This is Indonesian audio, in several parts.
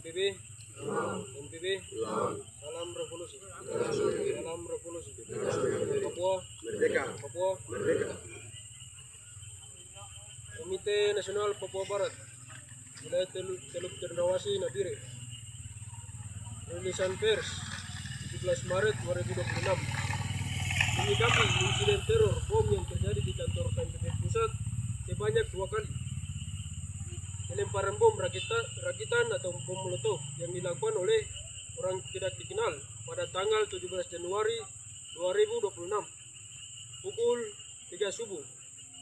NPB, NPB, salam revolusi, salam revolusi. Papua, Papua, Komite Nasional Papua Barat, Wilayah Teluk Cendrawasih Nabire. Rilisan pers 17 Maret 2026. Menyikapi insiden teror bom yang terjadi di kantor KMPB Pusat sebanyak 2 kali. Pelemparan bom rakitan atau bom molotov yang dilakukan oleh orang tidak dikenal pada tanggal 17 Januari 2026 pukul 3 subuh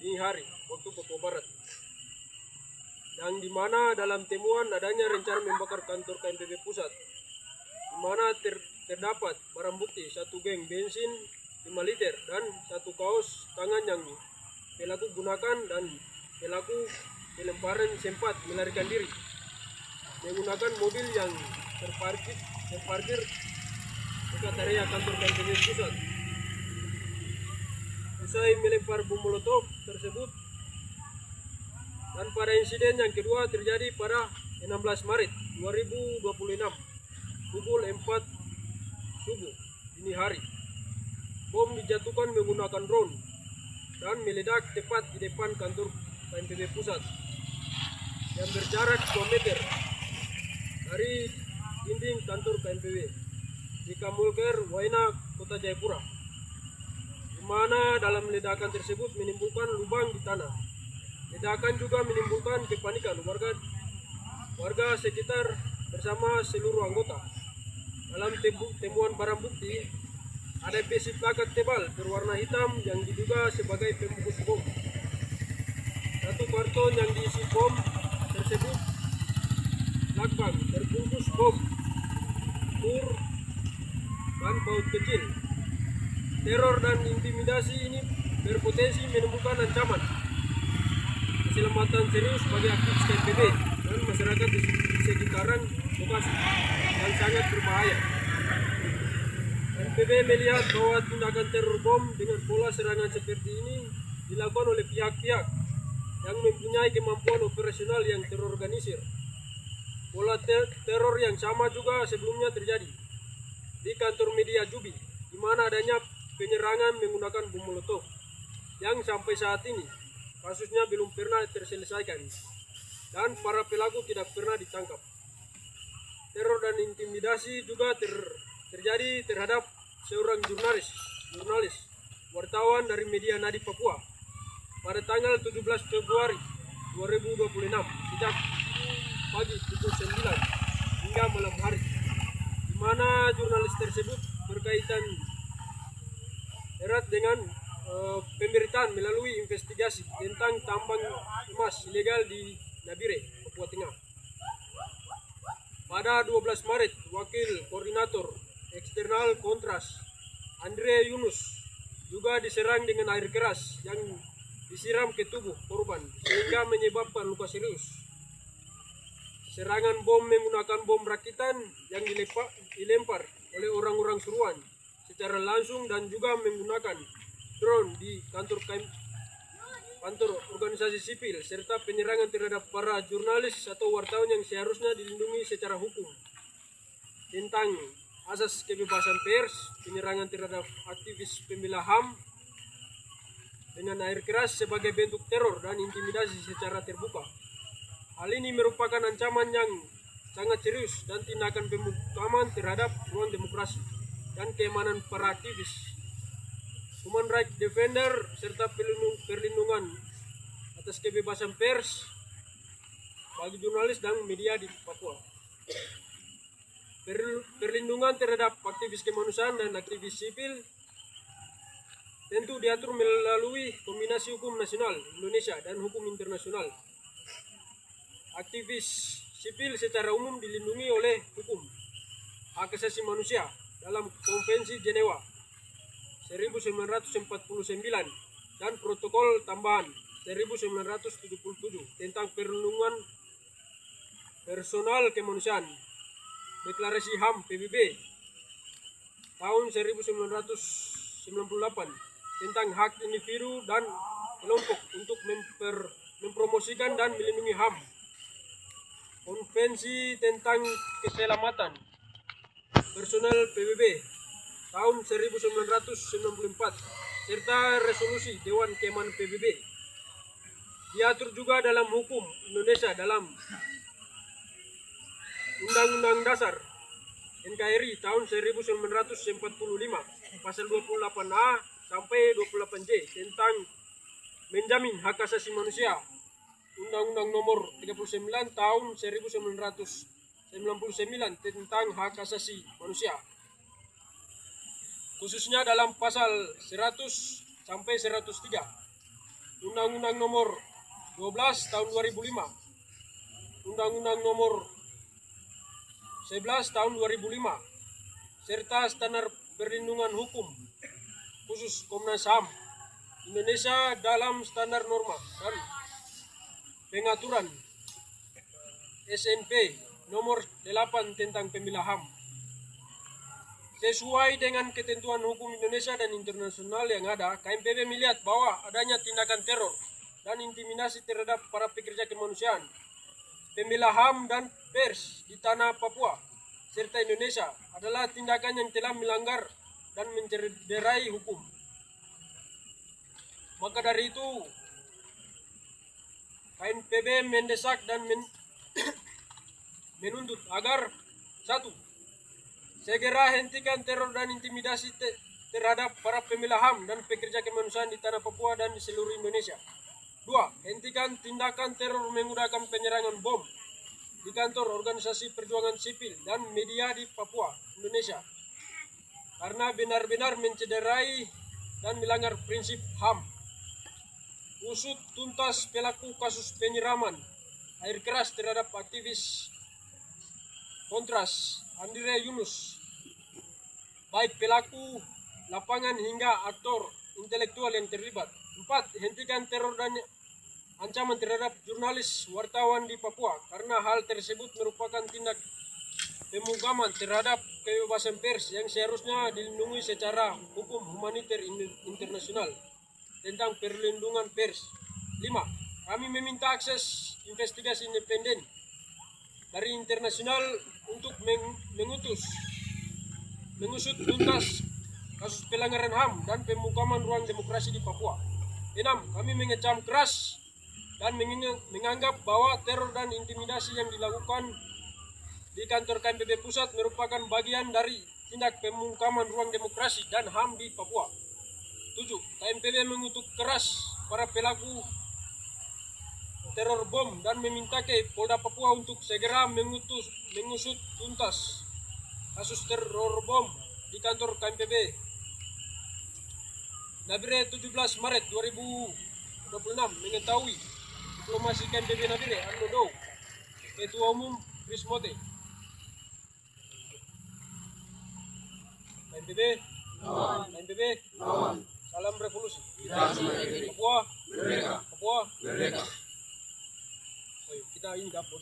dini hari waktu Papua Barat, yang dimana dalam temuan adanya rencana membakar kantor KMPB Pusat, di mana terdapat barang bukti 1 geng bensin 5 liter dan 1 kaos tangan yang pelaku gunakan, dan pelaku pelemparan sempat melarikan diri menggunakan mobil yang terparkir dekat area kantor KMPB Pusat. Usai melempar bom molotov tersebut, dan pada insiden yang kedua terjadi pada 16 Maret 2026 pukul 4 subuh dini hari. Bom dijatuhkan menggunakan drone dan meledak tepat di depan kantor KMPB Pusat yang berjarak 2 meter dari dinding kantor KMPB di Kamulker, Waina, Kota Jayapura, di mana dalam ledakan tersebut menimbulkan lubang di tanah. Ledakan juga menimbulkan kepanikan warga sekitar bersama seluruh anggota. Dalam temuan barang bukti, ada besi plakat tebal berwarna hitam yang diduga sebagai pembungkus bom. 1 karton yang diisi bom tersebut lakbang terbungkus bom, tur, dan baut kecil. Teror dan intimidasi ini berpotensi menimbulkan ancaman keselamatan serius bagi aktivis KMPB dan masyarakat di sekitaran lokasi yang sangat berbahaya. KMPB melihat bahwa tindakan teror bom dengan pola serangan seperti ini dilakukan oleh pihak-pihak yang mempunyai kemampuan operasional yang terorganisir. Pola teror yang sama juga sebelumnya terjadi di kantor media Jubi, di mana adanya penyerangan menggunakan bom molotov yang sampai saat ini kasusnya belum pernah terselesaikan dan para pelaku tidak pernah ditangkap. Teror dan intimidasi juga terjadi terhadap seorang jurnalis wartawan dari media Nadi Papua pada tanggal 17 Februari 2026 sejak pagi pukul 9 hingga malam hari, di mana jurnalis tersebut berkaitan erat dengan pemberitaan melalui investigasi tentang tambang emas ilegal di Nabire, Papua Tengah. Pada 12 Maret, Wakil Koordinator Eksternal Kontras Andre Yunus juga diserang dengan air keras yang disiram ke tubuh korban sehingga menyebabkan luka serius. Serangan bom menggunakan bom rakitan yang dilempar oleh orang-orang Suruhan secara langsung dan juga menggunakan drone di kantor organisasi sipil, serta penyerangan terhadap para jurnalis atau wartawan yang seharusnya dilindungi secara hukum tentang asas kebebasan pers, penyerangan terhadap aktivis pembela HAM dengan air keras sebagai bentuk teror dan intimidasi secara terbuka. Hal ini merupakan ancaman yang sangat serius dan tindakan pemukaman terhadap ruang demokrasi dan keamanan para aktivis, human rights defender, serta perlindungan atas kebebasan pers bagi jurnalis dan media di Papua. Perlindungan terhadap aktivis kemanusiaan dan aktivis sipil tentu diatur melalui kombinasi hukum nasional Indonesia dan hukum internasional. Aktivis sipil secara umum dilindungi oleh hukum hak asasi manusia dalam Konvensi Jenewa 1949 dan Protokol Tambahan 1977 tentang perlindungan personal kemanusiaan, Deklarasi HAM PBB tahun 1998 tentang hak individu dan kelompok untuk mempromosikan dan melindungi HAM, Konvensi tentang Keselamatan Personel PBB tahun 1994 serta resolusi Dewan Keamanan PBB. Diatur juga dalam hukum Indonesia dalam Undang-Undang Dasar NKRI tahun 1945 pasal 28A sampai 28J tentang menjamin hak asasi manusia, Undang-Undang nomor 39 tahun 1999 tentang hak asasi manusia, khususnya dalam pasal 100 sampai 103, Undang-Undang nomor 12 tahun 2005, Undang-Undang nomor 11 tahun 2005, serta standar perlindungan hukum khusus Komnas HAM Indonesia dalam standar norma dan pengaturan SNP nomor 8 tentang pembela HAM. Sesuai dengan ketentuan hukum Indonesia dan internasional yang ada, KMPB melihat bahwa adanya tindakan teror dan intimidasi terhadap para pekerja kemanusiaan, pembela HAM dan pers di tanah Papua serta Indonesia adalah tindakan yang telah melanggar dan mencederai hukum. Maka dari itu, KMPB mendesak dan menuntut agar 1. Segera hentikan teror dan intimidasi terhadap para pembela HAM dan pekerja kemanusiaan di tanah Papua dan di seluruh Indonesia. 2. Hentikan tindakan teror menggunakan penyerangan bom di kantor organisasi perjuangan sipil dan media di Papua, Indonesia, karena benar-benar mencederai dan melanggar prinsip HAM. Usut tuntas pelaku kasus penyiraman air keras terhadap aktivis Kontras Andre Yunus, baik pelaku lapangan hingga aktor intelektual yang terlibat. 4. Hentikan teror dan ancaman terhadap jurnalis wartawan di Papua karena hal tersebut merupakan tindak pemungkaman terhadap kebebasan pers yang seharusnya dilindungi secara hukum humaniter internasional tentang perlindungan pers. 5. Kami meminta akses investigasi independen dari internasional untuk mengusut tuntas kasus pelanggaran HAM dan pemungkaman ruang demokrasi di Papua. 6. Kami mengecam keras dan menganggap bahwa teror dan intimidasi yang dilakukan di kantor KMPB Pusat merupakan bagian dari tindak pemungkaman ruang demokrasi dan HAM di Papua. 7. KMPB mengutuk keras para pelaku teror bom dan meminta ke Polda Papua untuk segera mengusut tuntas kasus teror bom di kantor KMPB Nabire 17 Maret 2026 mengetahui diplomasi KMPB Nabire Arnold Ketua Umum Chris Mote. KMPB KMPB salam revolusi. Papua Merdeka. Papua Merdeka. Kita ini dapat